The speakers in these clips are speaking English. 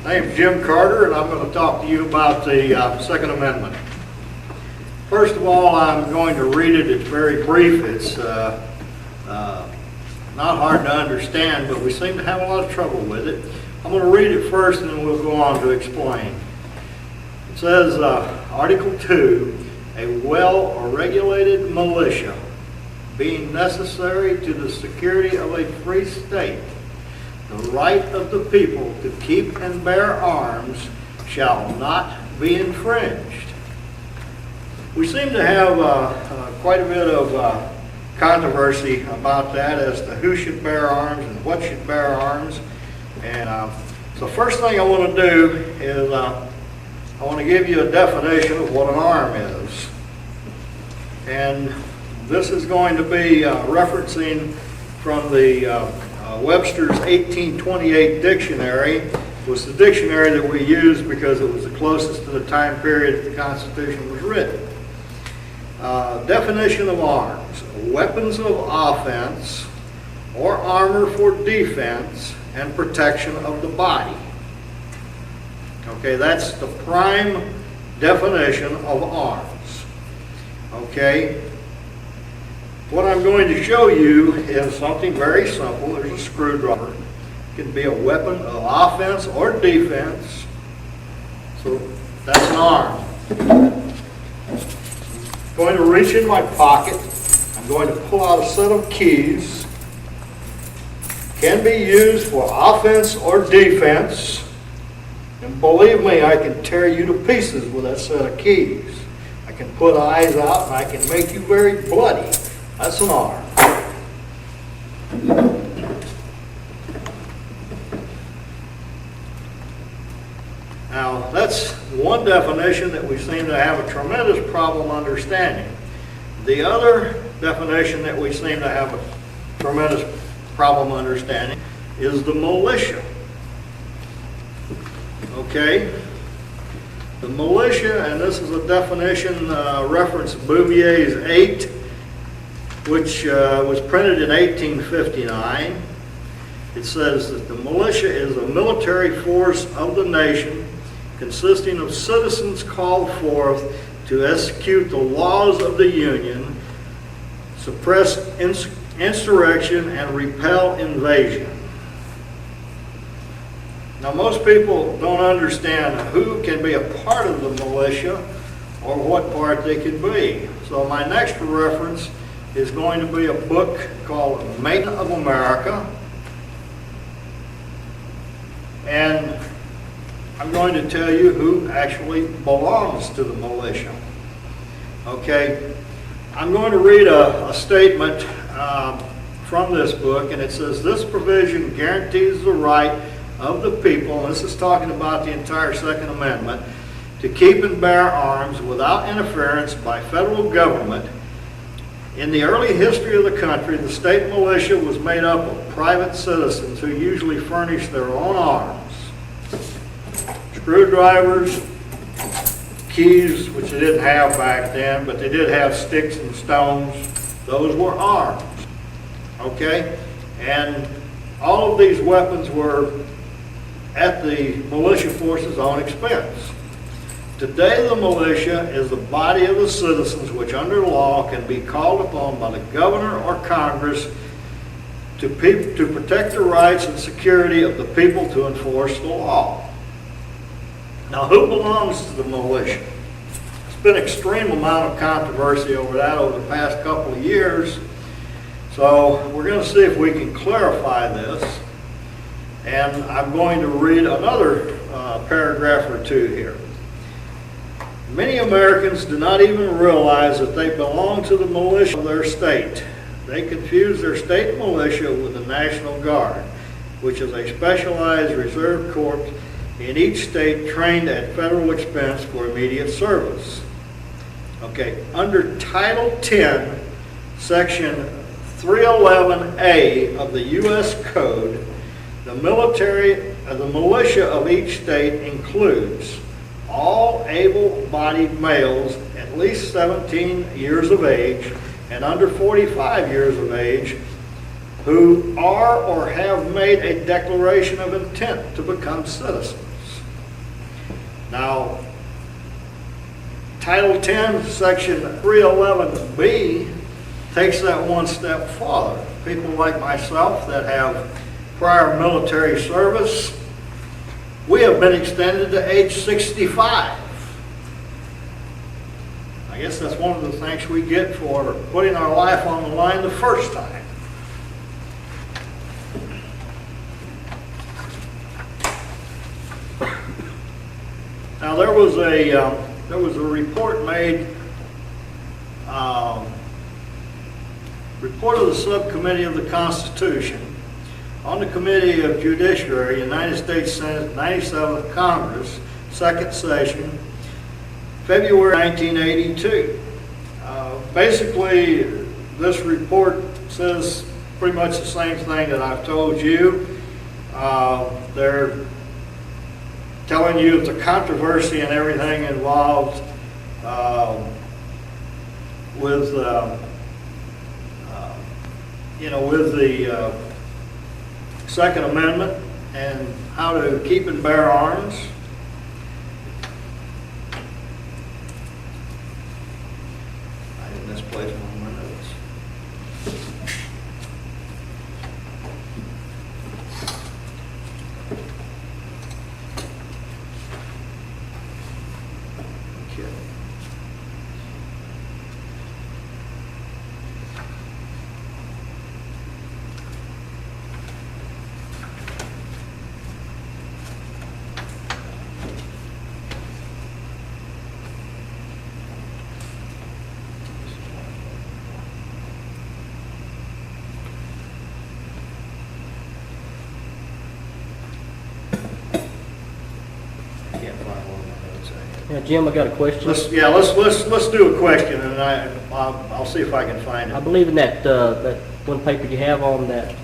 My name's Jim Carter, and I'm going to talk to you about the Second Amendment. First of all, I'm going to read it. It's very brief. It's not hard to understand, but we seem to have a lot of trouble with it. I'm going to read it first, and then we'll go on to explain. It says, Article 2, a well or regulated militia being necessary to the security of a free state, the right of the people to keep and bear arms shall not be infringed. We seem to have quite a bit of controversy about that as to who should bear arms and what should bear arms. And the first thing I want to do is I want to give you a definition of what an arm is. And this is going to be referencing from the Webster's 1828 dictionary. It was the dictionary that we used because it was the closest to the time period that the Constitution was written. Definition of arms: weapons of offense or armor for defense and protection of the body. Okay, that's the prime definition of arms. Okay. What I'm going to show you is something very simple. There's a screwdriver. It can be a weapon of offense or defense. So that's an arm. I'm going to reach in my pocket. I'm going to pull out a set of keys. Can be used for offense or defense. And believe me, I can tear you to pieces with that set of keys. I can put eyes out and I can make you very bloody. That's an arm. Now, that's one definition that we seem to have a tremendous problem understanding. The other definition that we seem to have a tremendous problem understanding is the militia. Okay? The militia, and this is a definition reference Bouvier's 8, which was printed in 1859. It says that the militia is a military force of the nation consisting of citizens called forth to execute the laws of the Union, suppress insurrection, and repel invasion. Now, most people don't understand who can be a part of the militia or what part they can be. So my next reference is going to be a book called Made of America. And I'm going to tell you who actually belongs to the militia. Okay? I'm going to read a statement from this book, and it says, this provision guarantees the right of the people, and this is talking about the entire Second Amendment, to keep and bear arms without interference by federal government. In the early history of the country, the state militia was made up of private citizens who usually furnished their own arms. Screwdrivers, keys, which they didn't have back then, but they did have sticks and stones. Those were arms. Okay? And all of these weapons were at the militia force's own expense. Today, the militia is the body of the citizens which under law can be called upon by the governor or Congress to protect the rights and security of the people to enforce the law. Now, who belongs to the militia? There's been an extreme amount of controversy over that over the past couple of years. So we're going to see if we can clarify this. And I'm going to read another paragraph or two here. Many Americans do not even realize that they belong to the militia of their state. They confuse their state militia with the National Guard, which is a specialized reserve corps in each state trained at federal expense for immediate service. Okay, under Title 10, Section 311A of the U.S. Code, the militia of each state includes all able-bodied males at least 17 years of age and under 45 years of age who are or have made a declaration of intent to become citizens. Now, Title 10, Section 311B takes that one step farther. People like myself that have prior military service, we have been extended to age 65. I guess that's one of the thanks we get for putting our life on the line the first time. Now there was a report made, report of the Subcommittee of the Constitution on the Committee of Judiciary, United States Senate 97th Congress, second session, February 1982. Basically, this report says pretty much the same thing that I've told you. They're telling you the controversy and everything involved with the Second Amendment and how to keep and bear arms. I didn't misplace one of my notes. Okay. Yeah, Jim, I got a question. Let's do a question, and I'll see if I can find I it. believe in that one paper you have on that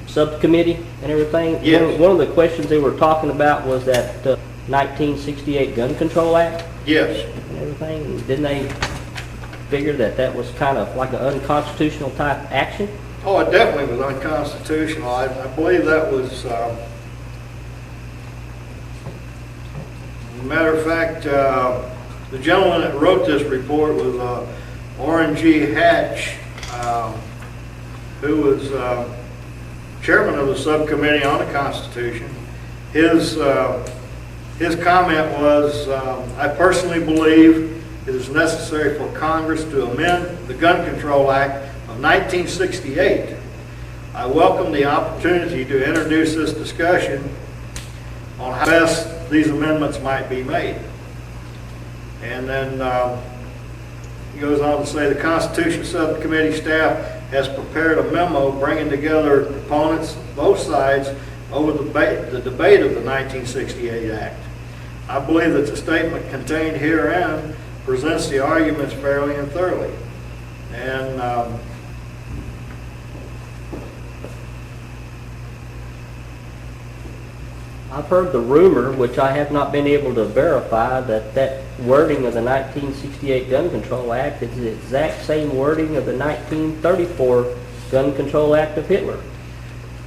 subcommittee and everything. Yes. One of the questions they were talking about was that 1968 Gun Control Act Yes. and everything. Didn't they figure that that was kind of like an unconstitutional type action? Oh, it definitely was unconstitutional. I believe that was. Matter of fact, the gentleman that wrote this report was Orrin G. Hatch, who was chairman of the subcommittee on the Constitution. His comment was, I personally believe it is necessary for Congress to amend the Gun Control Act of 1968. I welcome the opportunity to introduce this discussion on how best these amendments might be made. And then he goes on to say the Constitution Subcommittee staff has prepared a memo bringing together proponents of both sides over the debate of the 1968 Act. I believe that the statement contained herein presents the arguments fairly and thoroughly. And I've heard the rumor, which I have not been able to verify, that that wording of the 1968 Gun Control Act is the exact same wording of the 1934 Gun Control Act of Hitler.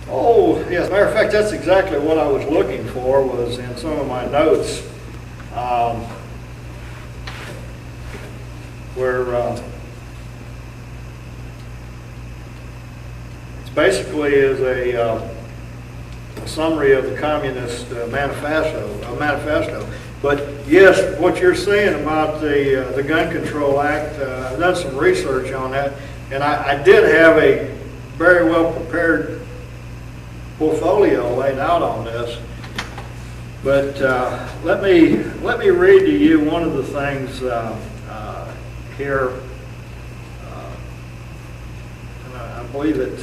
oh, yes, as a matter of fact, that's exactly what I was looking for, was in some of my notes, where it's basically is a summary of the Communist manifesto. But yes, what you're saying about the Gun Control Act, I've done some research on that, and I did have a very well prepared portfolio laid out on this. But let me read to you one of the things here. And I believe it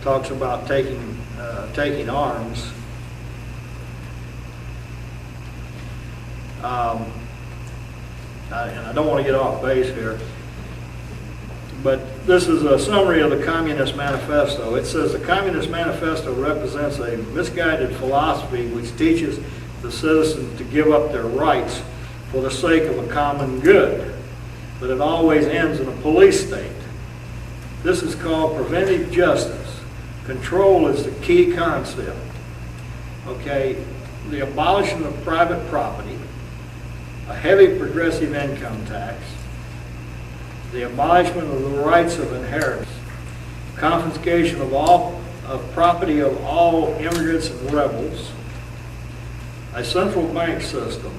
talks about taking arms. And I don't want to get off base here, but this is a summary of the Communist Manifesto. It says the Communist Manifesto represents a misguided philosophy which teaches the citizens to give up their rights for the sake of a common good, but it always ends in a police state. This is called preventive justice. Control is the key concept. Okay, the abolition of private property, a heavy progressive income tax, the abolishment of the rights of inheritance, confiscation of property of all immigrants and rebels, a central bank system,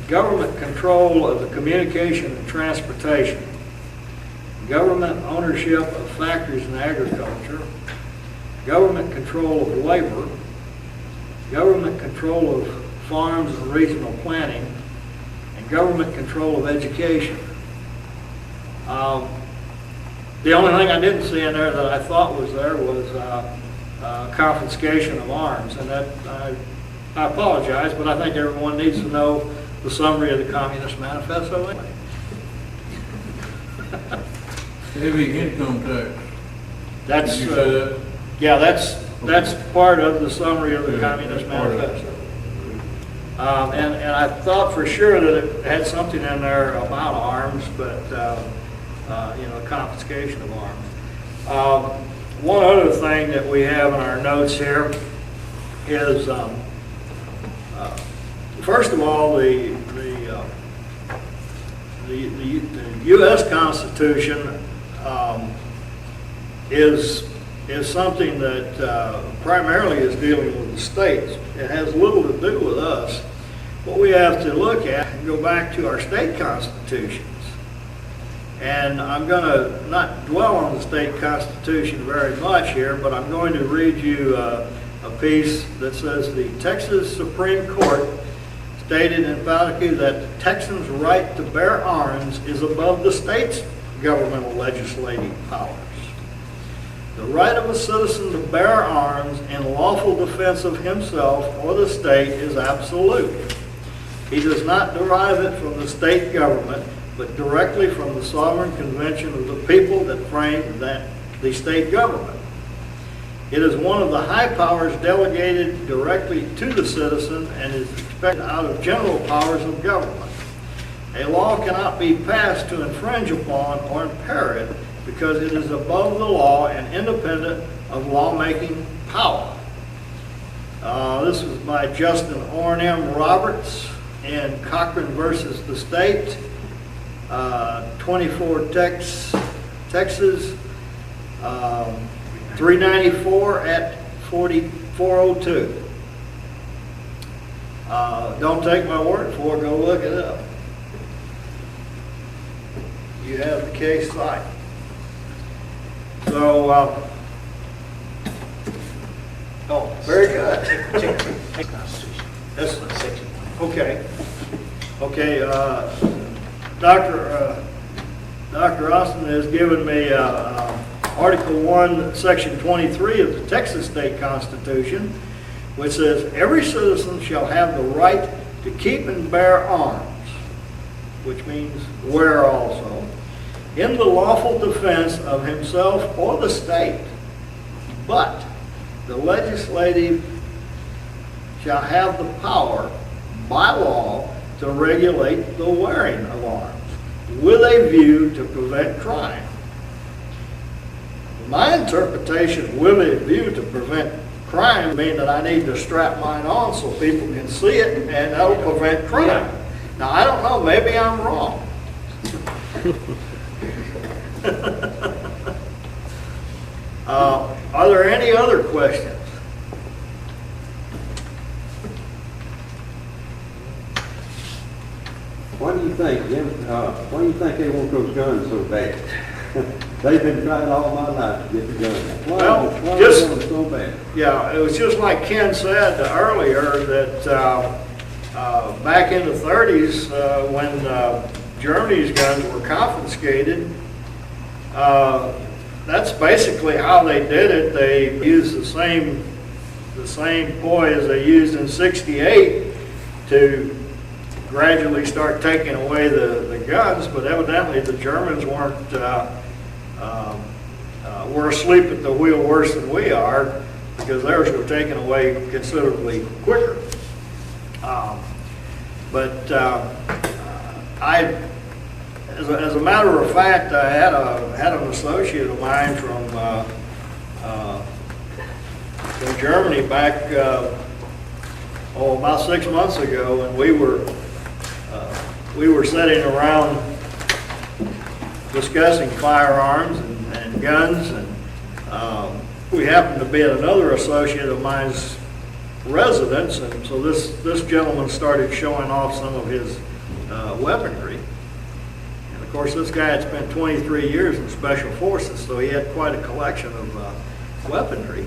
government control of the communication and transportation, government ownership of factories and agriculture, government control of labor, government control of farms and regional planning, and government control of education. The only thing I didn't see in there that I thought was there was confiscation of arms, and that I apologize, but I think everyone needs to know the summary of the Communist Manifesto anyway. Heavy income tax. That's Did you say that? yeah, that's part of the summary of the Communist that's part of it. Manifesto. And I thought for sure that it had something in there about arms, but confiscation of arms. One other thing that we have in our notes here is, first of all, the U.S. Constitution is something that primarily is dealing with the states. It has little to do with us. What we have to look at and go back to our state constitutions. And I'm going to not dwell on the state constitution very much here, but I'm going to read you a piece that says the Texas Supreme Court stated emphatically that the Texans' right to bear arms is above the state's governmental legislative powers. The right of a citizen to bear arms in lawful defense of himself or the state is absolute. He does not derive it from the state government, but directly from the sovereign convention of the people that framed the state government. It is one of the high powers delegated directly to the citizen and is expected out of general powers of government. A law cannot be passed to infringe upon or impair it because it is above the law and independent of lawmaking power. This was by Justin O&M Roberts in Cochran versus the State, 24 Texas, 394 at 4402. Don't take my word for it, go look it up. You have the case cited. So, very good. That's okay. Okay, Dr. Austin has given me Article 1, Section 23 of the Texas State Constitution, which says, every citizen shall have the right to keep and bear arms, which means wear also, in the lawful defense of himself or the state, but the legislative shall have the power by law to regulate the wearing of arms with a view to prevent crime. My interpretation, with a view to prevent crime, means that I need to strap mine on so people can see it, and that'll prevent crime. Now, I don't know, maybe I'm wrong. Are there any other questions? Why do you think, Jim, why do you think they want those guns so bad? They've been trying all my life to get the guns. Why do they want it so bad? Yeah, it was just like Ken said earlier that back in the 30s when Germany's guns were confiscated, that's basically how they did it. They used the same ploy as they used in '68 to gradually start taking away the guns, but evidently the Germans were asleep at the wheel worse than we are, because theirs were taken away considerably quicker. As a matter of fact, I had an associate of mine from from Germany back, about 6 months ago, and we were sitting around discussing firearms and guns, and we happened to be at another associate of mine's residence, and so this gentleman started showing off some of his weaponry. And of course, this guy had spent 23 years in Special Forces, so he had quite a collection of weaponry.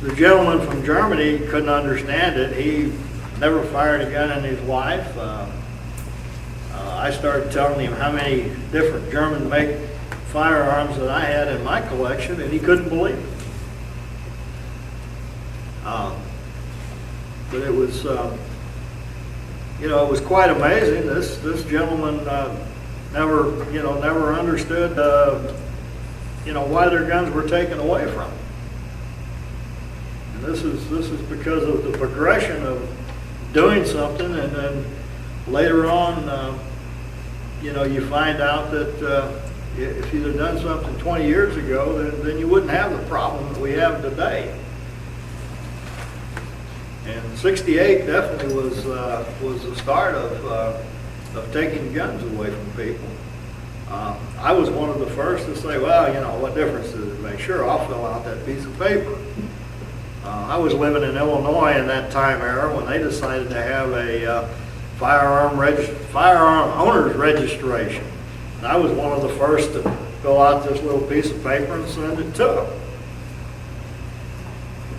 The gentleman from Germany couldn't understand it. He never fired a gun in his life. I started telling him how many different German-made firearms that I had in my collection, and he couldn't believe it. But it was, it was quite amazing. This gentleman never understood, why their guns were taken away from them. And this is because of the progression of doing something, and then later on, you find out that if you'd have done something 20 years ago, then you wouldn't have the problem that we have today. And '68 definitely was the start of taking guns away from people. I was one of the first to say, well, what difference does it make? Sure, I'll fill out that piece of paper. I was living in Illinois in that time era when they decided to have a firearm owner's registration. And I was one of the first to fill out this little piece of paper and send it to them.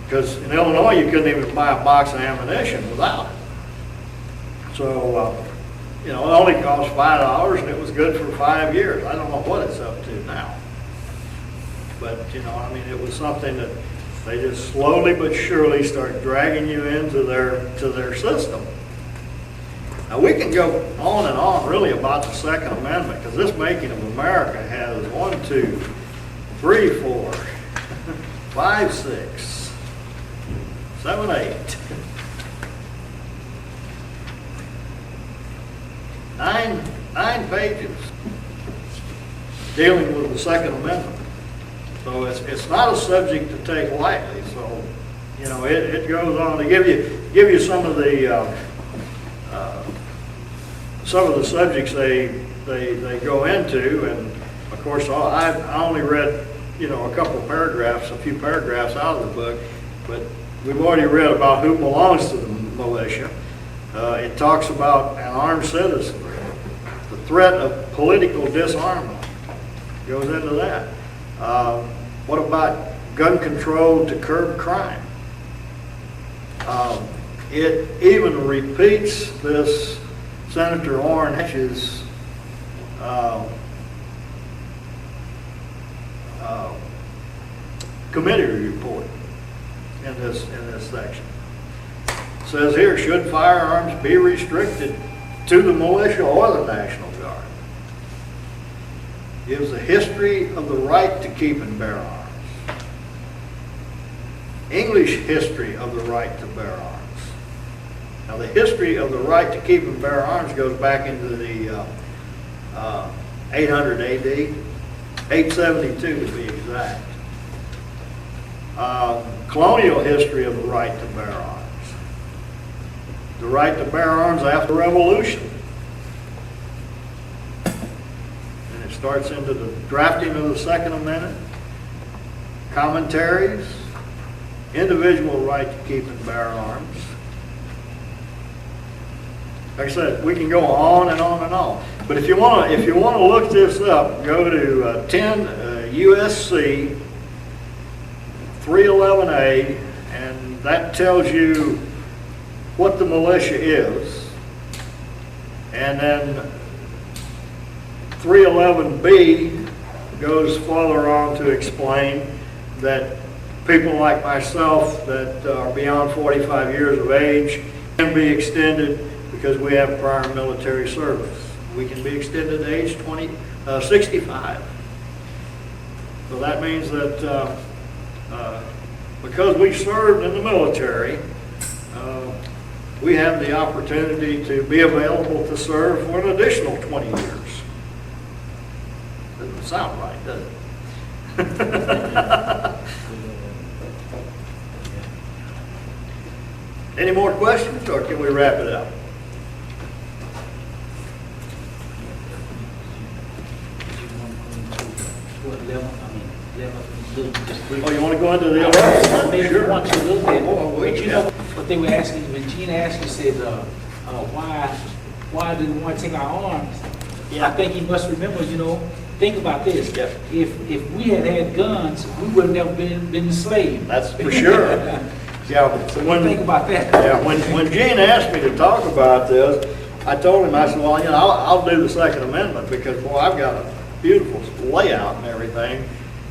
Because in Illinois, you couldn't even buy a box of ammunition without it. So, it only cost $5, and it was good for 5 years. I don't know what it's up to now. But, it was something that they just slowly but surely start dragging you into their system. Now, we can go on and on really about the Second Amendment, because this Making of America has 1, 2, 3, 4, 5, 6, 7, 8, 9 pages dealing with the Second Amendment. So it's not a subject to take lightly. So, it goes on to give you some of the subjects they go into, and of course I only read a few paragraphs out of the book, but we've already read about who belongs to the militia. It talks about an armed citizen, the threat of political disarmament goes into that. What about gun control to curb crime? It even repeats this Senator Orrin Hatch's committee report in this section. It says here, should firearms be restricted to the militia or the National Guard? Gives a history of the right to keep and bear arms. English history of the right to bear arms. Now, the history of the right to keep and bear arms goes back into the 800 A.D., 872 to be exact. Colonial history of the right to bear arms. The right to bear arms after the Revolution. And it starts into the drafting of the Second Amendment, commentaries, individual right to keep and bear arms. Like I said, we can go on and on and on. But if you want to look this up, go to 10 U.S.C. 311A, and that tells you what the militia is. And then 311B goes farther on to explain that people like myself that are beyond 45 years of age can be extended because we have prior military service. We can be extended to age 65. So that means that because we served in the military, we have the opportunity to be available to serve for an additional 20 years. Doesn't sound right, does it? Any more questions, or can we wrap it up? Oh, you want to go into the 11th? Maybe you want to a little bit. Oh, wait, But you know, what they were asking, when Gina asked you, said, why didn't we want to take our arms? Yeah. I think you must remember, you know, think about this. Yep. If we had had guns, we would have never been enslaved. That's for sure. Yeah, So when, think about that. yeah, when Gene asked me to talk about this, I told him, I said, well, you know, I'll do the Second Amendment because, boy, I've got a beautiful layout and everything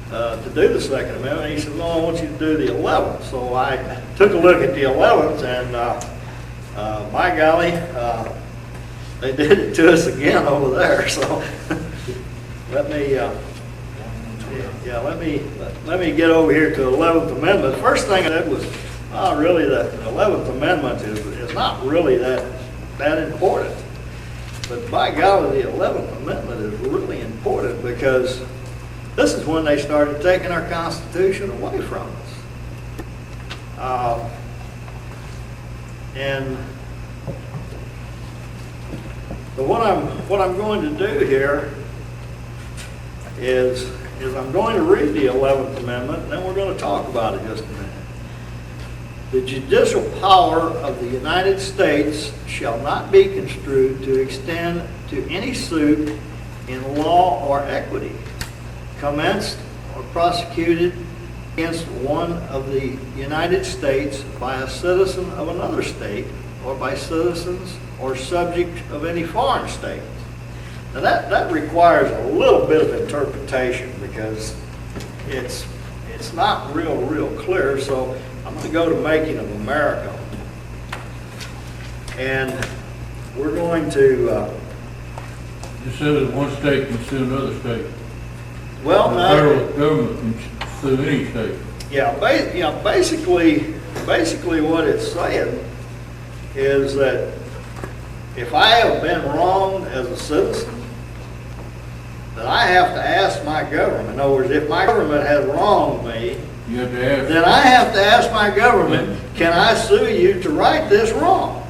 to do the Second Amendment. He said, no, I want you to do the 11th. So I took a look at the 11th, and by golly, they did it to us again over there. So let me. Yeah, let me get over here to the 11th Amendment. The first thing I did was, really the 11th Amendment is not really that important. But by golly, the 11th Amendment is really important because this is when they started taking our Constitution away from us. And so what I'm going to do here is I'm going to read the 11th Amendment, and then we're going to talk about it just a minute. The judicial power of the United States shall not be construed to extend to any suit in law or equity, commenced or prosecuted against one of the United States by a citizen of another state, or by citizens or subject of any foreign state. Now that requires a little bit of interpretation because it's not real clear. So I'm going to go to Making of America, and we're going to. You said that one state can sue another state. Well, The now, federal government can sue any state. yeah, basically what it's saying is that if I have been wronged as a citizen, that I have to ask my government. In other words, if my government has wronged me, You have to ask. then I have to ask my government, can I sue you to right this wrong?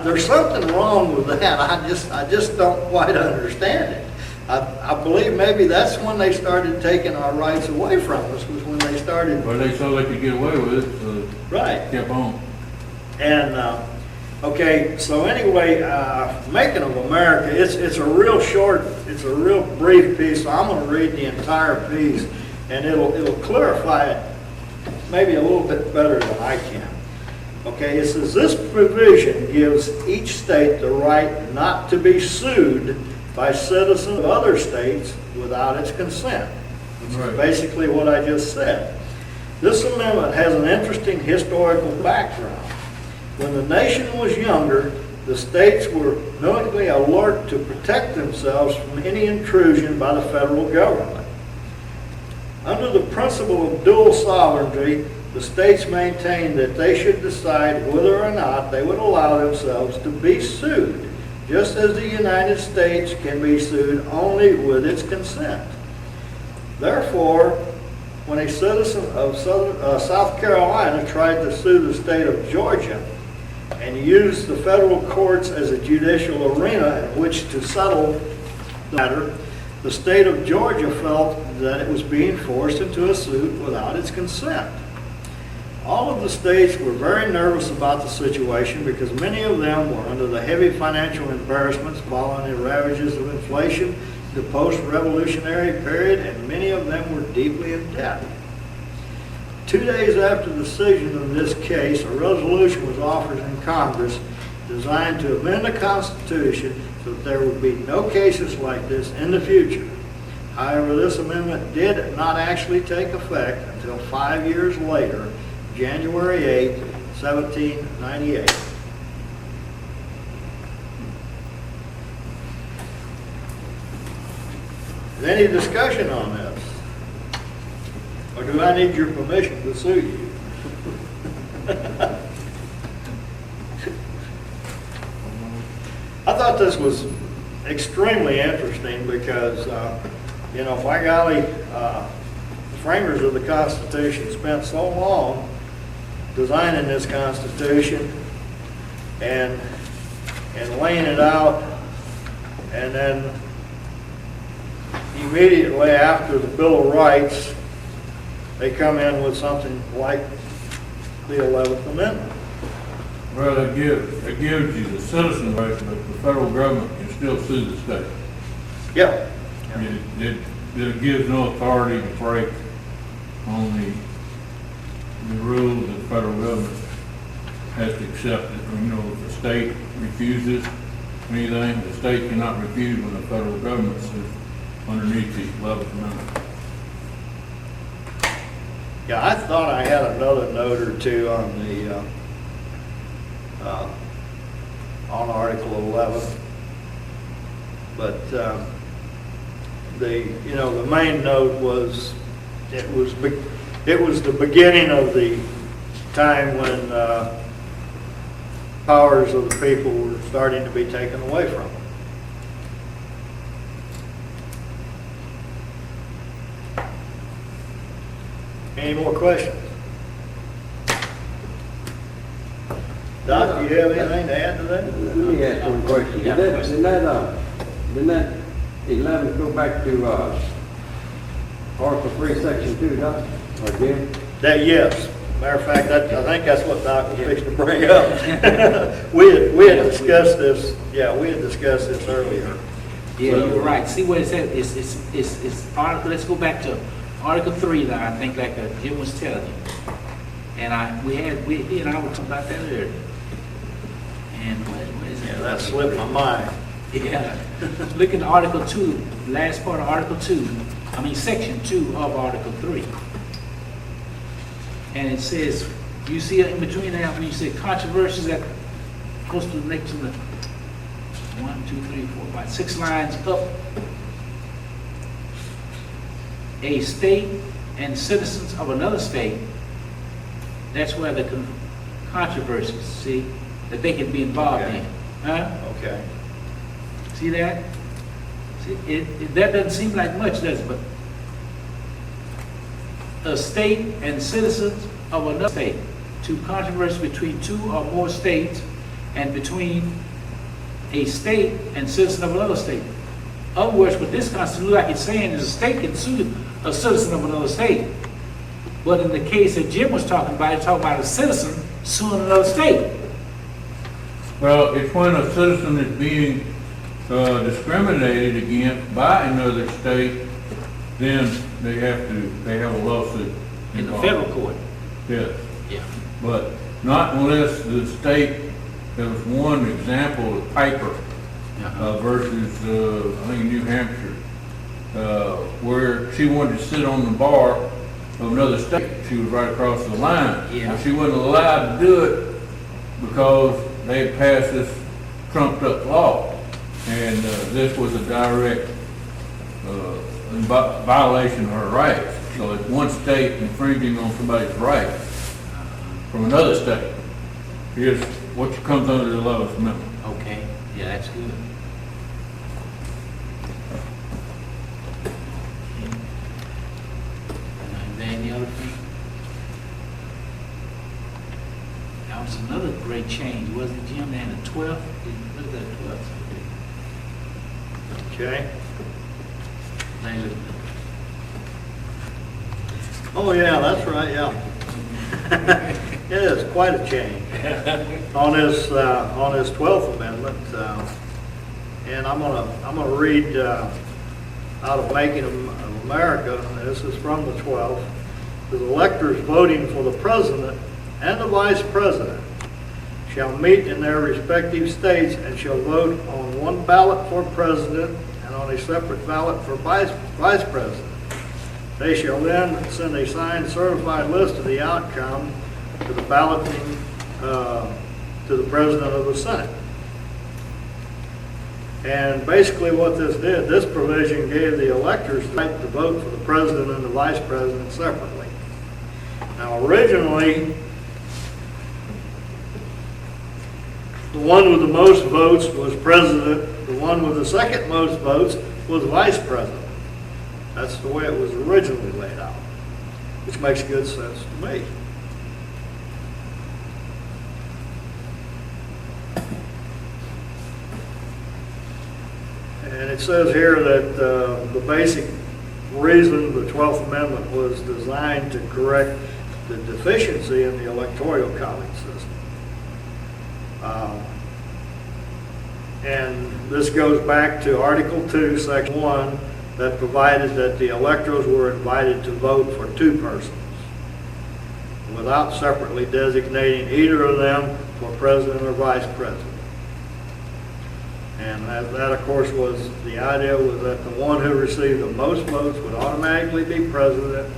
There's something wrong with that. I just don't quite understand it. I believe maybe that's when they started taking our rights away from us, was when they started. Well, they saw they could get away with it, so Right. they kept on. And, okay, so anyway, Making of America, it's a real short, it's a real brief piece, so I'm going to read the entire piece, and it'll clarify it maybe a little bit better than I can. Okay, it says, this provision gives each state the right not to be sued by citizens of other states without its consent, which is Right. basically what I just said. This amendment has an interesting historical background. When the nation was younger, the states were knowingly alert to protect themselves from any intrusion by the federal government. Under the principle of dual sovereignty, the states maintained that they should decide whether or not they would allow themselves to be sued, just as the United States can be sued only with its consent. Therefore, when a citizen of South Carolina tried to sue the state of Georgia and used the federal courts as a judicial arena in which to settle the matter, the state of Georgia felt that it was being forced into a suit without its consent. All of the states were very nervous about the situation because many of them were under the heavy financial embarrassments following the ravages of inflation, the post-revolutionary period, and many of them were deeply in debt. 2 days after the decision of this case, a resolution was offered in Congress designed to amend the Constitution so that there would be no cases like this in the future. However, this amendment did not actually take effect until 5 years later, January 8, 1798. Is there any discussion on this? Or do I need your permission to sue you? I thought this was extremely interesting because, by golly, the framers of the Constitution spent so long designing this Constitution and laying it out, and then immediately after the Bill of Rights, they come in with something like the 11th Amendment. Well, it gives you the citizen rights, but the federal government can still sue the state. Yeah. It gives no authority to break on the rules that the federal government has to accept it. You know, if the state refuses anything, the state cannot refuse when the federal government is underneath the 11th Amendment. Yeah, I thought I had another note or two on the on Article 11, but the main note was it was the beginning of the time when powers of the people were starting to be taken away from them. Any more questions? Doc, do you have anything to add to that? Let me ask one question. Didn't that 11 go back to Article 3, Section 2, Doc? Or Jim? That, yes. Matter of fact, I think that's what Doc was fixing to bring up. We had discussed this, we had discussed this earlier. Yeah, you're right. See what it said? It's article. Let's go back to Article 3. That I think, like Jim was telling you, and he and I were talking about that earlier. And what is it? Yeah, that slipped my mind. Yeah. Look at Article 2, last part of Article 2. I mean, Section 2 of Article 3. And it says, you see it in between there when you say controversies that goes to the next to the 1, 2, 3, 4, 5, 6 lines up. A state and citizens of another state, that's where the controversies, see, that they can be involved Okay. in. Huh? Okay. See that? See, that doesn't seem like much, does it? But a state and citizens of another state, to controversy between two or more states, and between a state and citizen of another state. In other words, what this Constitution, like it's saying, is a state can sue a citizen of another state. But in the case that Jim was talking about, he's talking about a citizen suing another state. Well, it's when a citizen is being discriminated against by another state, then they have a lawsuit In the involved. federal court. Yes, Yeah. but not unless the state, there was one example of Piper versus, I think New Hampshire, where she wanted to sit on the bar of another state. She was right across the line. Yeah. But she wasn't allowed to do it because they had passed this trumped up law. And this was a direct violation of her rights. So it's one state infringing on somebody's rights from another state. Here's what comes under the 11th Amendment. Okay. Yeah, that's good. And then the other thing? That was another great change, wasn't it, Jim? And the 12th? Look at that 12th. Okay. They look- Oh, yeah, that's right, yeah. It is quite a change on this 12th Amendment. And I'm gonna read out of Making of America. This is from the 12th. The electors voting for the president and the vice president shall meet in their respective states and shall vote on one ballot for president and on a separate ballot for vice president. They shall then send a signed certified list of the outcome to the balloting to the president of the Senate. And basically what this did, this provision gave the electors the right to vote for the president and the vice president separately. Now originally, the one with the most votes was president, the one with the second most votes was vice president. That's the way it was originally laid out, which makes good sense to me. And it says here that the basic reason the 12th Amendment was designed to correct the deficiency in the electoral college system. And this goes back to Article 2, Section 1, that provided that the electors were invited to vote for two persons without separately designating either of them for president or vice president. And that of course was, the idea was that the one who received the most votes would automatically be president,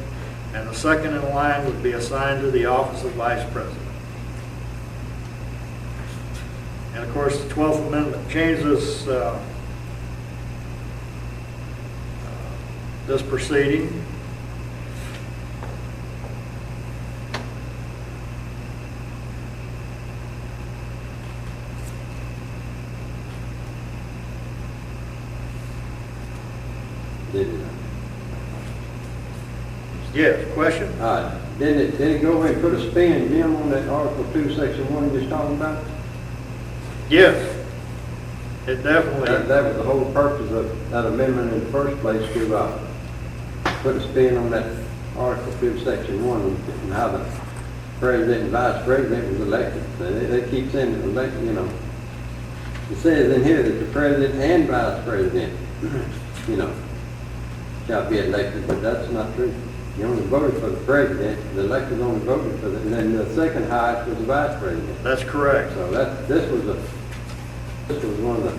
and the second in line would be assigned to the office of vice president. And of course, the 12th Amendment changes this proceeding. Did it? Yes, question? Didn't it go ahead and put a spin, Jim, on that Article 2, Section 1 you just talking about? Yes, it definitely. That was the whole purpose of that amendment in the first place, to put a spin on that Article 2, Section 1, and how the president and vice president was elected. They keep saying elected, you know. It says in here that the president and vice president, you know, shall be elected, but that's not true. You only voted for the president, the electors only voted for the, and then the second highest was the vice president. That's correct. So this was one of the,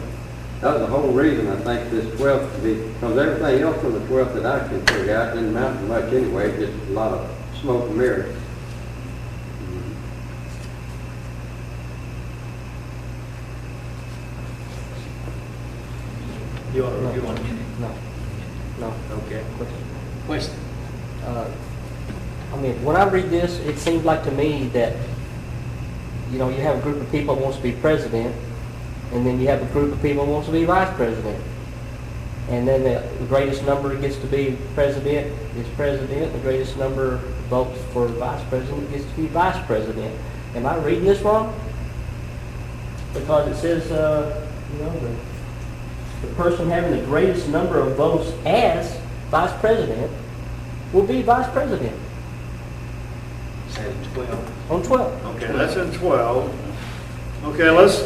that was the whole reason I think this 12th to be, because everything else on the 12th that I can figure out didn't amount to much anyway, just a lot of smoke and mirrors. You want a minute? No. Okay. Question? I mean, when I read this, it seems like to me that, you know, you have a group of people that wants to be president, and then you have a group of people that wants to be vice president. And then the greatest number gets to be president is president, the greatest number votes for vice president gets to be vice president. Am I reading this wrong? Because it says, you know, the person having the greatest number of votes as vice president will be vice president. Say 12. On 12. Okay, that's in 12. Okay, let's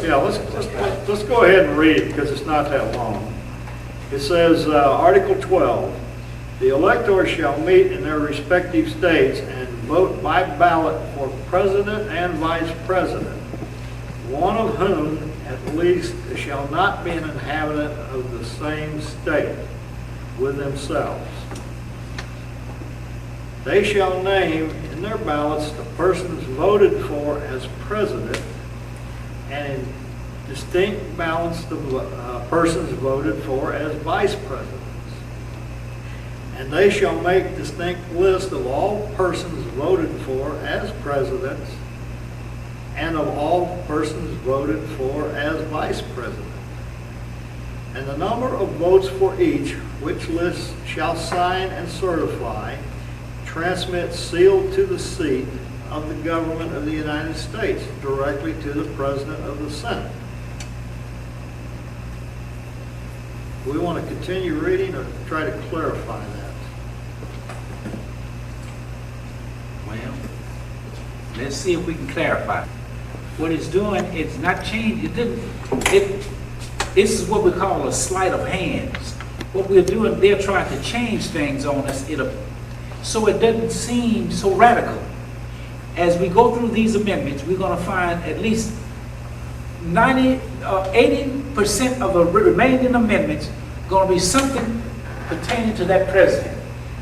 go ahead and read it because it's not that long. It says, Article 12, the electors shall meet in their respective states and vote by ballot for president and vice president, one of whom at least shall not be an inhabitant of the same state with themselves. They shall name in their ballots the persons voted for as president, and in distinct ballots the persons voted for as vice presidents. And they shall make distinct lists of all persons voted for as presidents and of all persons voted for as vice president. And the number of votes for each, which list shall sign and certify, transmit sealed to the seat of the government of the United States, directly to the President of the Senate. We want to continue reading or try to clarify that? Well, let's see if we can clarify. What it's doing, it's not changed. This is what we call a sleight of hands. What we're doing, they're trying to change things on us, so it doesn't seem so radical. As we go through these amendments, we're going to find at least 80% of the remaining amendments going to be something pertaining to that president.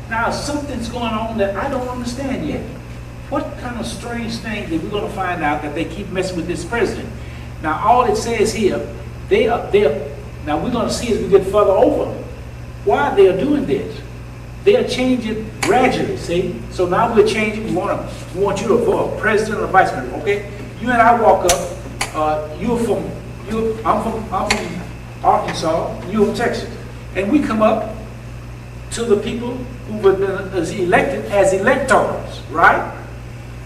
Now, something's going on that I don't understand yet. What kind of strange thing that we're going to find out that they keep messing with this president? Now, all it says here, now we're going to see as we get further over why they are doing this. They are changing gradually, see? So now we're changing. We want you to vote president or vice president, okay? You and I walk up. I'm from Arkansas. You're from Texas, and we come up to the people who have been elected as electors, right?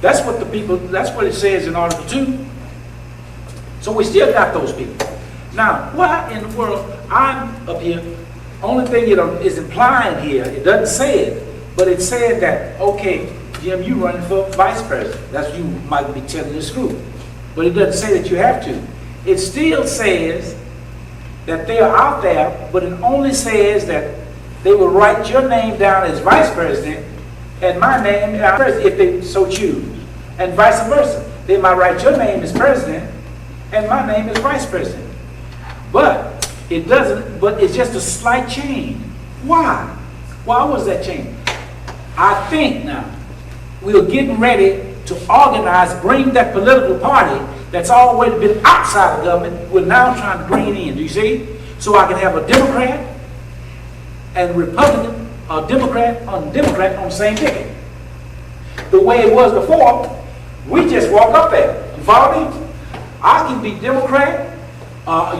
That's what it says in Article 2. So we still got those people. Now, why in the world, I'm up here, only thing it is implying here, it doesn't say it, but it said that, okay, Jim, you running for vice president. That's what you might be telling the school. But it doesn't say that you have to. It still says that they are out there, but it only says that they will write your name down as vice president and my name as president if they so choose. And vice versa. They might write your name as president and my name as vice president. But it doesn't, but it's just a slight change. Why? Why was that change? I think now we're getting ready to organize, bring that political party that's always been outside of government, we're now trying to bring it in, do you see? So I can have a Democrat and Republican, a Democrat on the same ticket. The way it was before, we just walk up there. You follow me? I can be Democrat,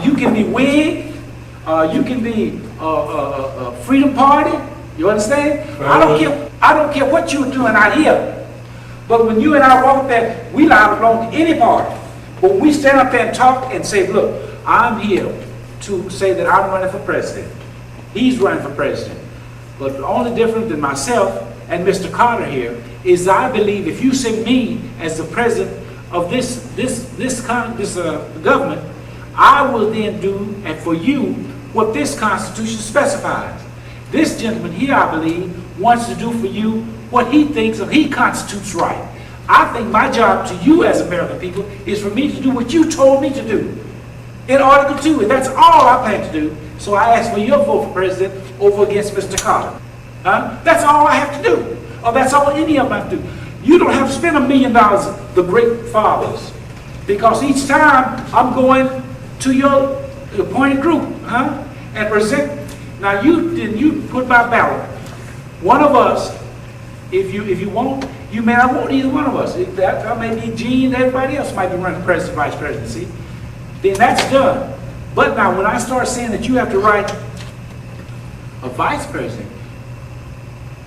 you can be Whig, you can be Freedom Party, you understand? I don't care what you're doing out here. But when you and I walk up there, we don't belong to any party. But when we stand up there and talk and say, look, I'm here to say that I'm running for president. He's running for president. But the only difference than myself and Mr. Carter here is I believe if you say me as the president of this government, I will then do and for you what this Constitution specifies. This gentleman here, I believe, wants to do for you what he thinks or he constitutes right. I think my job to you as American people is for me to do what you told me to do in Article 2, and that's all I plan to do. So I ask for your vote for president over against Mr. Carter. That's all I have to do. Or that's all any of them have to do. You don't have to spend $1 million, the great fathers, because each time I'm going to your appointed group and present. Now you put by ballot. One of us, if you want, you may not want either one of us. That may be Gene, everybody else might be running president, vice presidency. Then that's done. But now when I start saying that you have to write a vice president,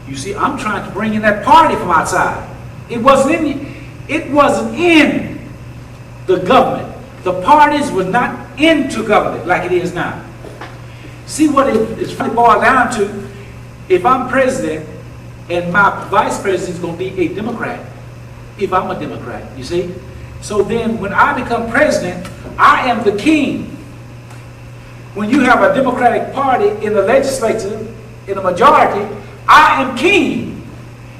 you see, I'm trying to bring in that party from outside. It wasn't in the government. The parties were not into government like it is now. See what it's really boiled down to? If I'm president and my vice president is going to be a Democrat, if I'm a Democrat, you see? So then when I become president, I am the king. When you have a Democratic Party in the legislature, in the majority, I am king.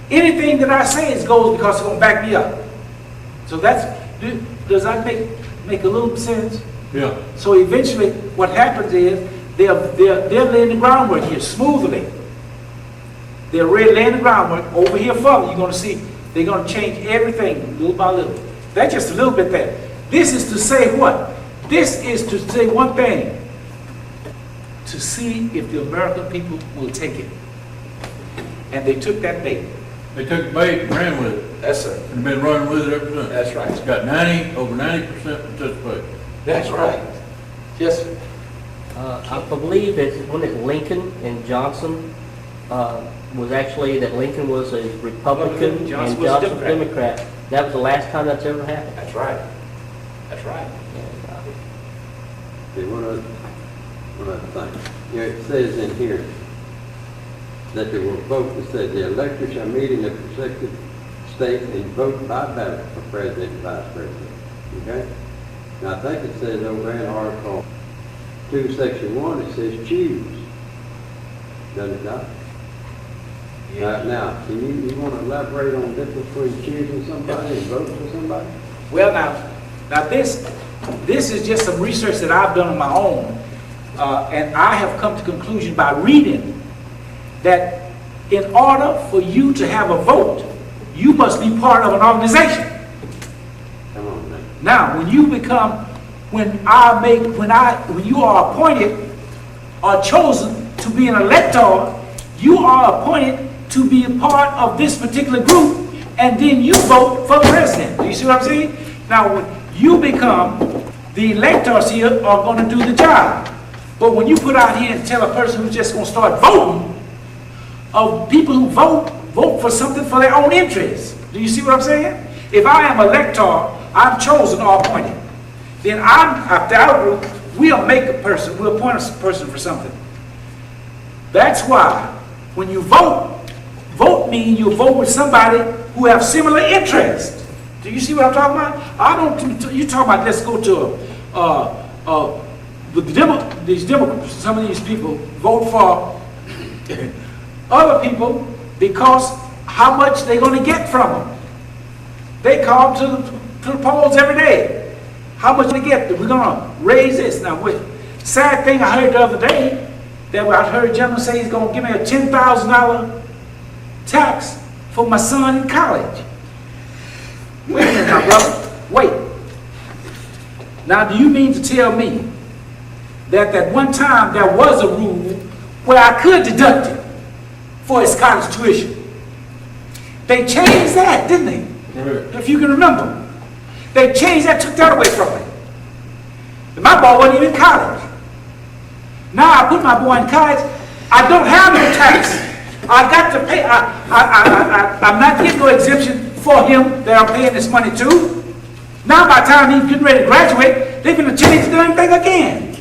Anything that I say goes because it's going to back me up. So does that make a little sense? Yeah. So eventually what happens is they're laying the groundwork here smoothly. They're really laying the groundwork. Over here further, you're going to see they're going to change everything little by little. That's just a little bit there. This is to say what? This is to say one thing. To see if the American people will take it. And they took that bait. They took the bait and ran with it. That's it. And been running with it ever since. That's right. It's got over 90% participation. That's right. Yes, sir. I believe that when Lincoln and Johnson was actually that Lincoln was a Republican and Johnson was a Democrat. That was the last time that's ever happened. That's right. That's right. Okay, one other thing. Yeah, it says in here that they will vote. It says the electors shall meet in the respective states and vote by ballot for president and vice president. Okay? Now I think it says over there in Article 2, Section 1, it says choose. Doesn't it not? Yeah. Now, can you want to elaborate on the difference between choosing somebody and voting for somebody? Well, now this is just some research that I've done on my own, and I have come to conclusion by reading that in order for you to have a vote, you must be part of an organization. Come on, man. Now, when you are appointed or chosen to be an elector, you are appointed to be a part of this particular group, and then you vote for the president. Do you see what I'm saying? Now, when you become, the electors here are going to do the job. But when you put out here and tell a person who's just going to start voting, of people who vote for something for their own interests. Do you see what I'm saying? If I am an elector, I'm chosen or appointed. Then after our group, we'll make a person, we'll appoint a person for something. That's why when you vote, vote means you vote with somebody who have similar interests. Do you see what I'm talking about? I don't. You talking about let's go to these Democrats. Some of these people vote for other people because how much they're going to get from them. They call to the polls every day. How much they get? We're going to raise this. Now, sad thing I heard the other day, that I heard a gentleman say he's going to give me a $10,000 tax for my son in college. Wait a minute now, brother. Wait. Now, do you mean to tell me that at one time there was a rule where I could deduct it for his college tuition? They changed that, didn't they? Right. If you can remember. They changed that, took that away from me. And my boy wasn't even in college. Now I put my boy in college, I don't have no tax. I got to pay, I'm not getting no exemption for him that I'm paying this money to. Now by the time he's getting ready to graduate, they're going to change the damn thing again.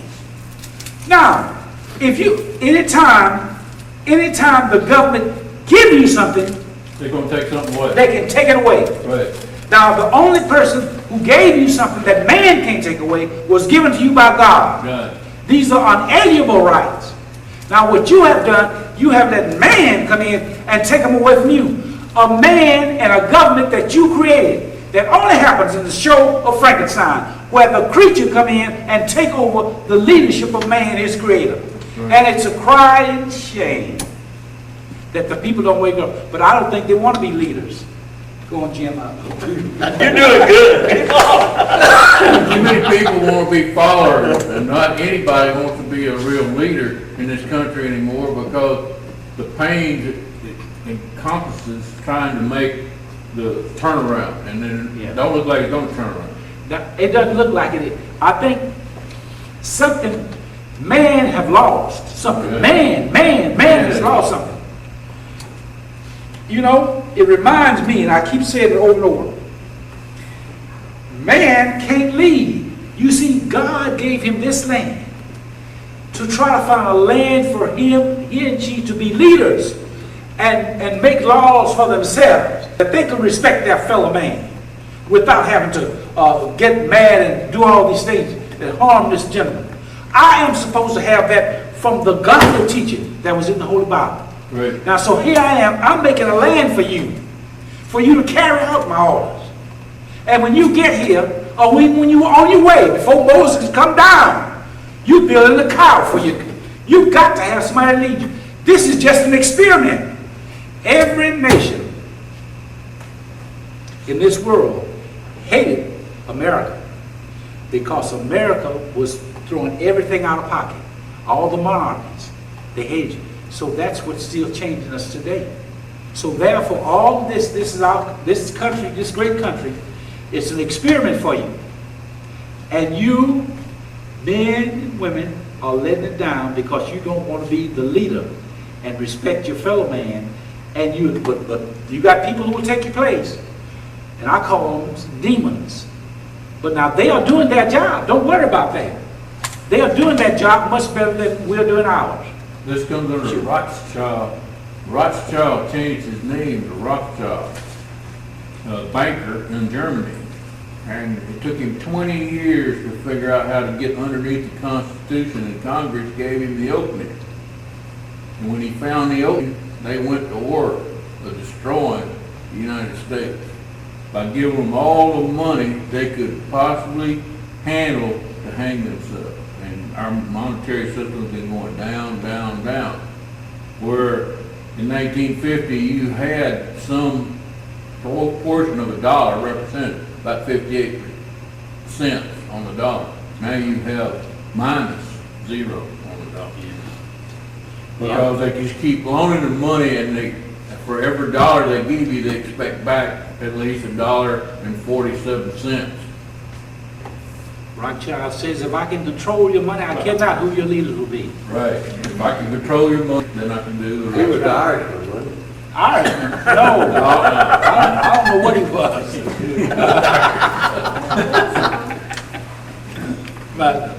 Now, if you, anytime the government give you something, They're gonna take something away. they can take it away. Right. Now, the only person who gave you something that man can't take away was given to you by God. Got it. These are unalienable rights. Now, what you have done, you have let man come in and take them away from you. A man and a government that you created, that only happens in the show of Frankenstein, where the creature come in and take over the leadership of man, his creator. Right. And it's a crying shame that the people don't wake up. But I don't think they want to be leaders. Go on, Jim. You're doing good. Too many people want to be followers, and not anybody wants to be a real leader in this country anymore, because the pains it encompasses trying to make the turnaround, and then it don't look like it's going to turn around. Now, it doesn't look like it. I think something, man have lost something. Yeah. Man has lost something. You know, it reminds me, and I keep saying it over and over, man can't lead. You see, God gave him this land to try to find a land for him, he and she, to be leaders and make laws for themselves, that they can respect their fellow man without having to get mad and do all these things that harm this gentleman. I am supposed to have that from the gospel teaching that was in the Holy Bible. Right. Now, so here I am, I'm making a land for you to carry out my orders. And when you get here, or when you were on your way, before Moses come down, you building a cow for you. You got to have somebody lead you. This is just an experiment. Every nation in this world hated America because America was throwing everything out of pocket. All the monarchies, they hated you. So that's what's still changing us today. So therefore, all of this country, this great country, it's an experiment for you. And you, men and women, are letting it down because you don't want to be the leader and respect your fellow man. And but you got people who will take your place. And I call them demons. But now they are doing their job. Don't worry about that. They are doing that job much better than we're doing ours. This comes under Rothschild. Rothschild changed his name to Rothschild, a banker in Germany. And it took him 20 years to figure out how to get underneath the Constitution, and Congress gave him the opening. And when he found the opening, they went to work of destroying the United States by giving them all the money they could possibly handle to hang themselves. And our monetary system has been going down, down, down. Where in 1950 you had some portion of a dollar represented, about 58 cents on the dollar. Now you have minus zero on the dollar. Because they just keep loaning them money, and for every dollar they give you, they expect back at least $1.47. Rothschild says, if I can control your money, I care not who your leaders will be. Right. If I can control your money, then I can do the He was rest. the Irishman, wasn't he? Irishman? No, I don't know what he was. But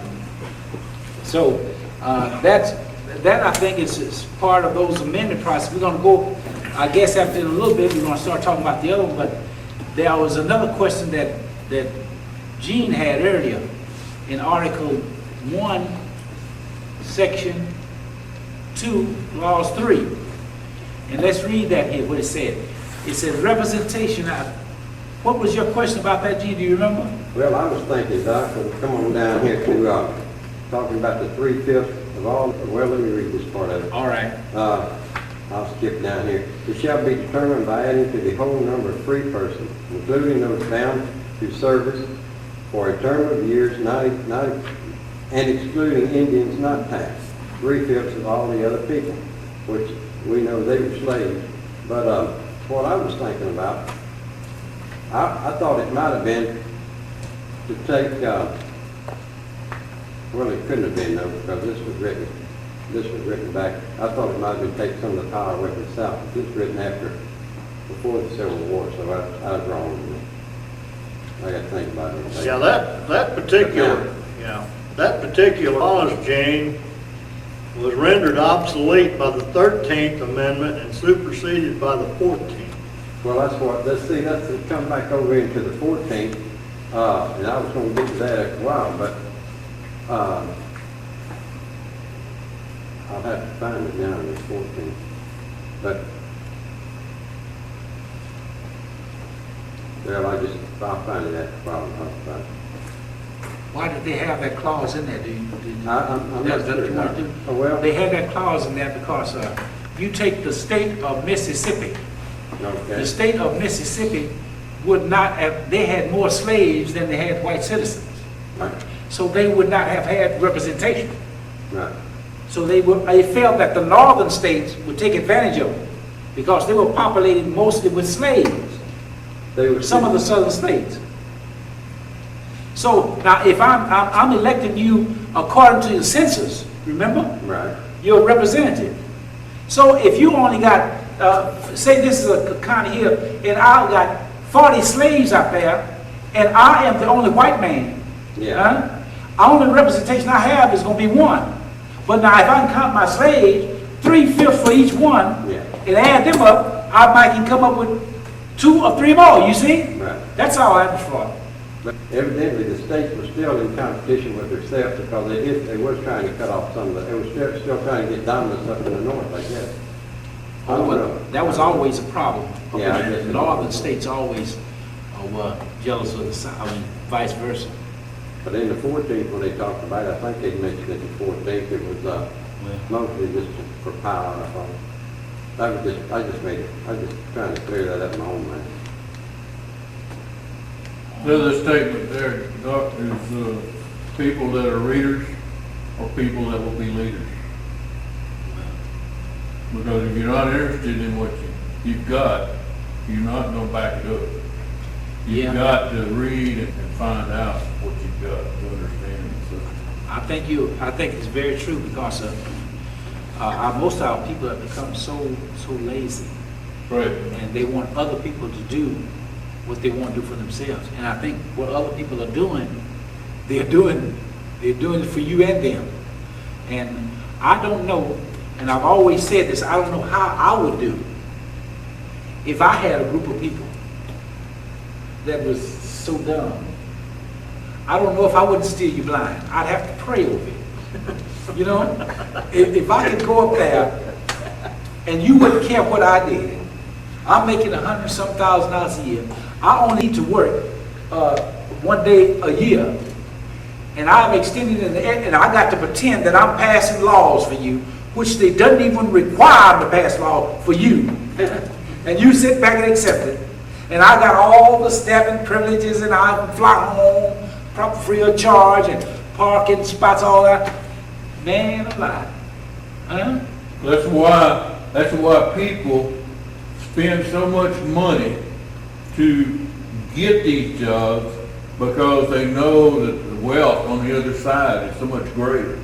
So that I think is part of those amendment process. We're going to go, I guess after a little bit, we're going to start talking about the other one, but there was another question that Gene had earlier in Article 1, Section 2, Clause 3. And let's read that here, what it said. It says representation. What was your question about that, Gene? Do you remember? Well, I was thinking, Doc, come on down here to talking about the 3/5 of all. Well, let me read this part of it. All right. I'll skip down here. It shall be determined by adding to the whole number of free persons, including those bound to service for a term of years, and excluding Indians not taxed, 3/5 of all the other people, which we know they were slaves. But what I was thinking about, I thought it might have been to take, well, it couldn't have been, though, because this was written back. I thought it might have been take some of the power away from the South. This was written before the Civil War, so I was wrong. I got to think about it. Yeah, that particular clause, Gene, was rendered obsolete by the 13th Amendment and superseded by the 14th. Well, that's come back over into the 14th, and I was going to get to that after a while, but I'll have to find it now in the 14th. But, well, I'll find it after a while. I'll find it. Why did they have that clause in there? I'm not That's what sure. you want to do? Oh, well, They had that clause in there because you take the state of Mississippi. okay. The state of Mississippi would not have, they had more slaves than they had white citizens. Right. So they would not have had representation. Right. So they felt that the northern states would take advantage of it because they were populated mostly with slaves. Some of the southern states. So now if I'm electing you according to the census, remember? Right. You're a representative. So if you only got, say this is a county here, and I've got 40 slaves out there, and I am the only white man. Yeah. Only representation I have is going to be one. But now if I can count my slaves, 3/5 for each one, Yeah. and add them up, I might can come up with 2 or 3 more, you see? Right. That's how I was for. But evidently, the states were still in competition with themselves because they were trying to cut off some of the, they were still trying to get dominance up in the north, I guess. I don't know. That was always a problem. Yeah, I guess The northern states always were jealous of the south, vice versa. But in the 14th, when they talked about it, I think they mentioned it in the 14th, it was mostly just for power, I thought. I just trying to clear that up in my own mind. The other statement there, Doc, is people that are readers or people that will be leaders. Because if you're not interested in what you've got, you're not going to back it up. You've got to read and find out what you've got to understand. So, I think it's very true because most of our people have become so lazy. right. And they want other people to do what they want to do for themselves. And I think what other people are doing, they're doing it for you and them. And I don't know, and I've always said this, I don't know how I would do if I had a group of people that was so dumb. I don't know if I wouldn't steer you blind. I'd have to pray over it. You know? If I could go up there and you wouldn't care what I did, I'm making $100-some thousand a year. I only need to work 1 day a year. And I'm extending in the end, and I got to pretend that I'm passing laws for you, which they doesn't even require to pass law for you. And you sit back and accept it. And I got all the staffing privileges, and I can fly home, proper free of charge, and parking spots, all that. Man alive. Huh? That's why people spend so much money to get these jobs, because they know that the wealth on the other side is so much greater.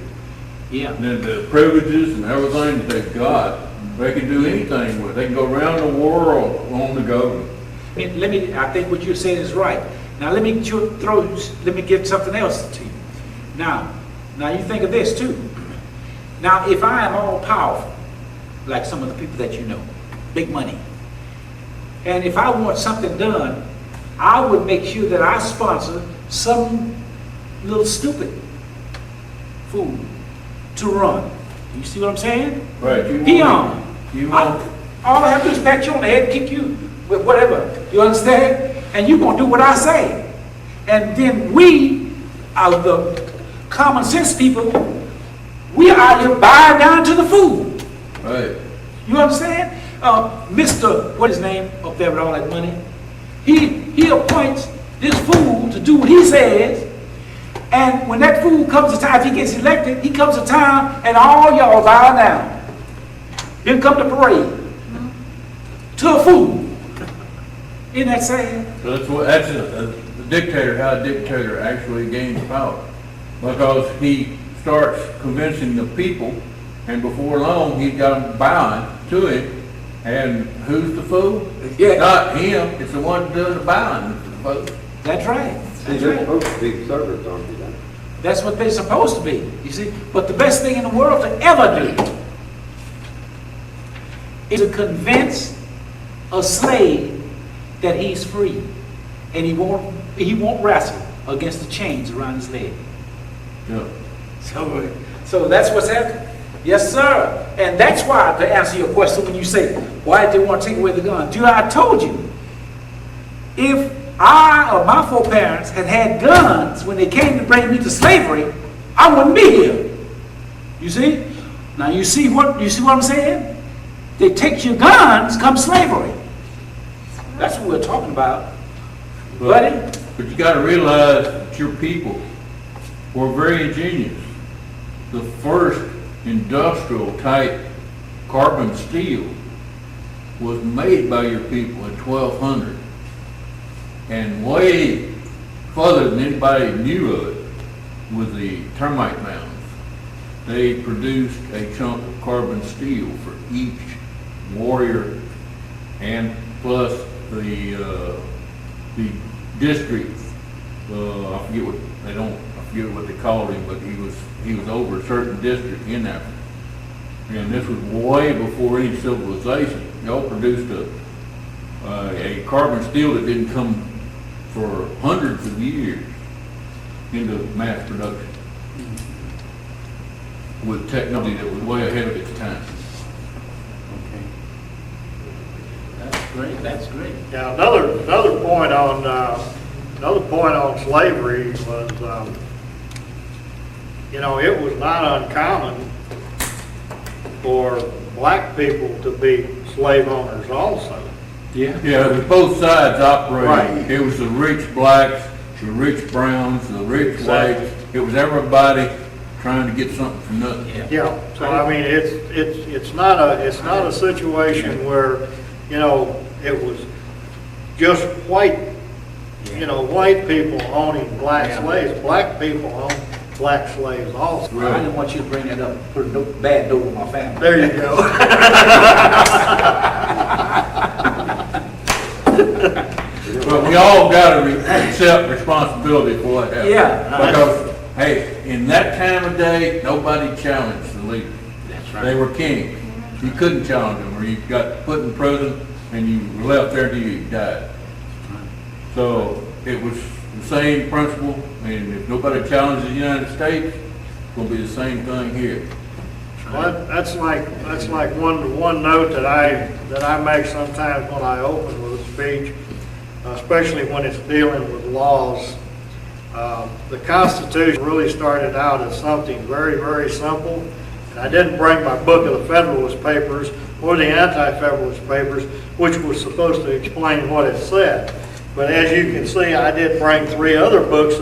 Yeah. Than the privileges and everything that they've got. They can do anything with it. They can go around the world on the go. I think what you're saying is right. Now let me get something else to you. Now, Now you think of this too. Now if I am all powerful, like some of the people that you know, big money, and if I want something done, I would make sure that I sponsor some little stupid fool to run. You see what I'm saying? Right. Peon. You want, All I have to do is pat you on the head and kick you with whatever. You understand? And you're going to do what I say. And then we, are the common sense people, we are out here buying down to the food. right. You understand? Mr. What is his name up there with all that money? He appoints this fool to do what he says. And when that fool comes to time, if he gets elected, he comes to town and all y'all bow down. Then come the parade. To a fool. Isn't that sad? So that's a dictator, how a dictator actually gains power. Because he starts convincing the people, and before long, he's got them bowing to him. And who's the fool? Yeah. Not him, it's the one doing the bowing that's the fool. That's right. See, That's they're right. supposed to be servants, aren't they? That's what they're supposed to be, you see. But the best thing in the world to ever do is to convince a slave that he's free, and he won't wrestle against the chains around his leg. Yeah. So that's what's happening. Yes, sir. And that's why, to answer your question, when you say, why did they want to take away the gun? I told you, if I or my foreparents had had guns when they came to bring me to slavery, I wouldn't be here. You see? Now you see what I'm saying? They take your guns, come slavery. That's what we're talking about. Buddy? But you got to realize that your people were very ingenious. The first industrial type carbon steel was made by your people in 1200. And way further than anybody knew of it with the termite mounds. They produced a chunk of carbon steel for each warrior, and plus the district. I forget what they called him, but he was over a certain district in Africa. And this was way before any civilization. Y'all produced a carbon steel that didn't come for hundreds of years into mass production with technology that was way ahead of its time. Okay. That's great. That's great. Now, another point on slavery was, it was not uncommon for black people to be slave owners also. Yeah. Yeah, it was both sides operating. Right. It was the rich blacks, the rich browns, the rich whites. It was everybody trying to get something for nothing. Yeah. Yeah, so I mean, it's not a situation where, it was just white, white people owning black Yeah. slaves. Black people own black slaves also. Right. I didn't want you to bring that up, put a bad note on my family. There you go. But we all got to accept responsibility for what happened. Yeah. Because, hey, in that time of day, nobody challenged the leader. That's right. They were kings. You couldn't challenge them, or you got put in prison and you were left there till you died. So it was the same principle, and if nobody challenges the United States, it's going to be the same thing here. Well, that's like one note that I make sometimes when I open with a speech, especially when it's dealing with laws. The Constitution really started out as something very, very simple. And I didn't bring my book of the Federalist Papers or the Anti-Federalist Papers, which was supposed to explain what it said. But as you can see, I did bring 4 other books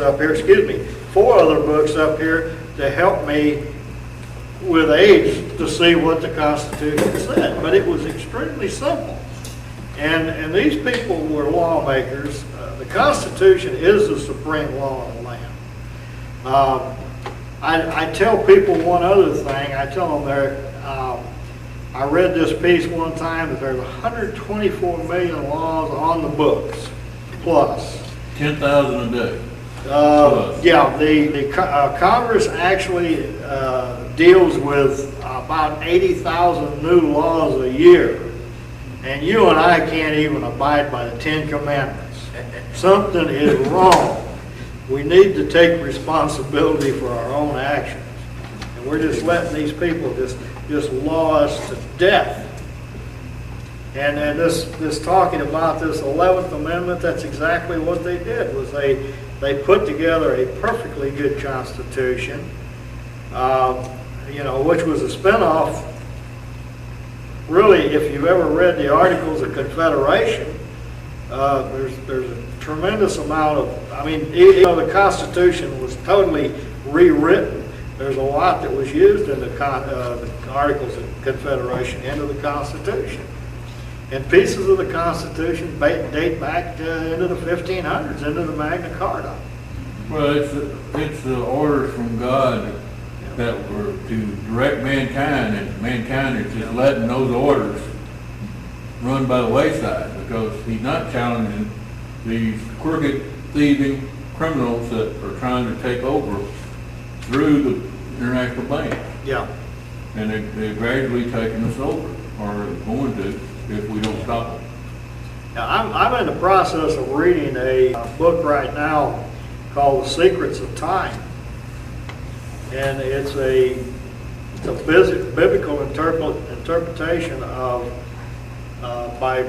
up here to help me with age to see what the Constitution said. But it was extremely simple. And these people were lawmakers. The Constitution is the supreme law of the land. I tell people one other thing. I tell them I read this piece one time that there's 124 million laws on the books, plus. 10,000 a day. Yeah, Congress actually deals with about 80,000 new laws a year. And you and I can't even abide by the 10 Commandments. Something is wrong. We need to take responsibility for our own actions. And we're just letting these people just law us to death. And this talking about this 11th Amendment, that's exactly what they did, was they put together a perfectly good Constitution, which was a spinoff. Really, if you've ever read the Articles of Confederation, there's a tremendous amount of, the Constitution was totally rewritten. There's a lot that was used in the Articles of Confederation into the Constitution. And pieces of the Constitution date back into the 1500s, into the Magna Carta. Well, it's the orders from God that were to direct mankind, and mankind is just letting those orders run by the wayside because he's not challenging these crooked, thieving criminals that are trying to take over through the international bank. Yeah. And they're gradually taking us over, or going to, if we don't stop them. Now, I'm in the process of reading a book right now called The Secrets of Time. And it's a biblical interpretation of by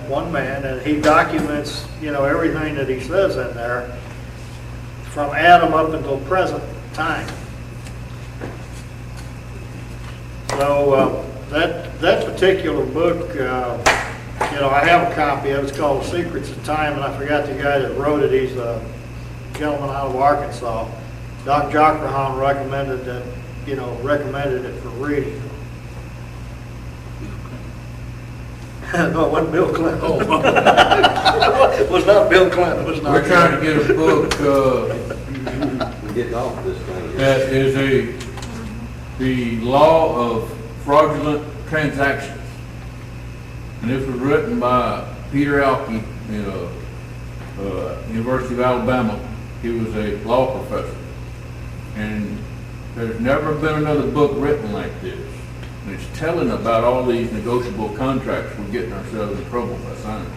one man, and he documents everything that he says in there from Adam up until present time. So that particular book, I have a copy of it. It's called The Secrets of Time, and I forgot the guy that wrote it. He's a gentleman out of Arkansas. Dr. Jockerhan recommended it for reading. No, it wasn't Bill Clinton. It was not Bill Clinton. It was not. We're trying to get a book We're getting off this thing. that is the law of fraudulent transactions. And this was written by Peter Alke, University of Alabama. He was a law professor. And there's never been another book written like this. And it's telling about all these negotiable contracts we're getting ourselves in trouble by signing.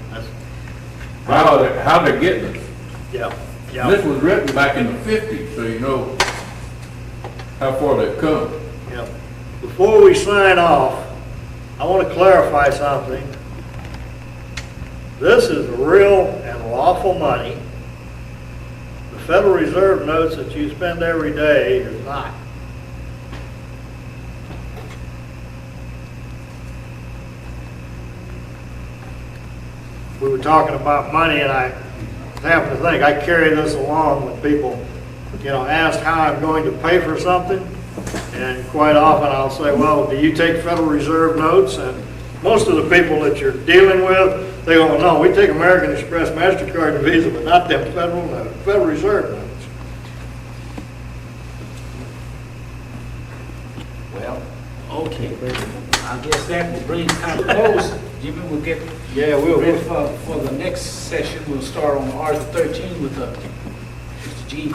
How they're getting us. Yeah. This was written back in the 50s, so you know how far they've come. Yeah. Before we sign off, I want to clarify something. This is real and lawful money. The Federal Reserve notes that you spend every day is not. We were talking about money, and I happen to think I carry this along when people, ask how I'm going to pay for something. And quite often I'll say, well, do you take Federal Reserve notes? And most of the people that you're dealing with, they go, well, no, we take American Express, MasterCard, and Visa, but not them Federal Reserve notes. Well, okay. I guess that will bring kind of close. Jimmy will get ready for the next session. We'll start on Article 13 with Mr. Gene.